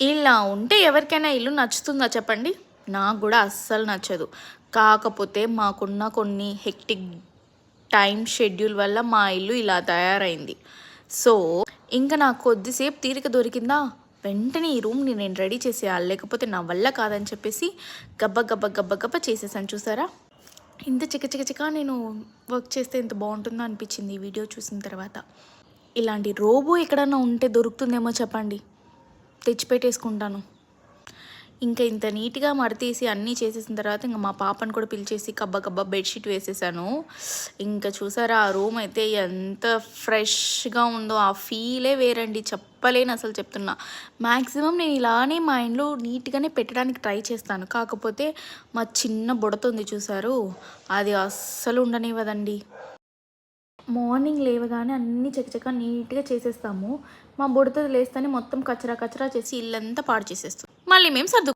ఇలా ఉంటే ఎవరికైనా ఇల్లు నచ్చుతుందా చెప్పండి? నాకు గూడా అస్సలు నచ్చదు. కాకపోతే మాకున్న కొన్ని హెక్టిక్ టైమ్ షెడ్యూల్ వల్ల మా ఇల్లు ఇలా తయారైంది. సో, ఇంక నాకు కొద్దిసేపు తీరిక దొరికిందా, వెంటనే ఈ రూమ్‌ని నేను రెడీ చేసేయాలి. లేకపోతే నా వల్ల కాదని చెప్పేసి గబ్బా చేసేసాను చూసారా? ఇంత చిక నేను వర్క్ చేస్తే ఎంత బావుంటుందో అనిపిచ్చింది ఈ వీడియో చూసిన తర్వాత. ఇలాంటి రోబో ఎక్కడన్నా ఉంటే దొరుకుతుందేమో చెప్పండి. తెచ్చిపెట్టేసుకుంటాను. ఇంకా ఇంత నీట్‌గా మడతేసి అన్నీ చేసేసిన తర్వాత ఇంక మా పాపను కూడా పిలిచేసి గబ్బా బెడ్‌షీట్ వేసేసాను. ఇంకా చూసారా ఆ రూమ్ అయితే ఎంత ఫ్రెష్‌గా ఉందో, ఆ ఫీలే వేరండి. చెప్పలేను అసలు చెప్తున్నా. మాక్సిమం నేను ఇలానే మా ఇంట్లో నీట్‌గానే పెట్టడానికి ట్రై చేస్తాను. కాకపోతే మా చిన్న బుడత ఉంది చూసారు, అది అస్సలు ఉండనివ్వదండి. మార్నింగ్ లేవగానే అన్నీ చకచకా నీట్‌గా చేసేస్తాము. మా బుడత లేస్తేనే మొత్తం కచరా చేసి ఇల్లంతా పాడు చేసేస్తుంది. మళ్ళీ మేము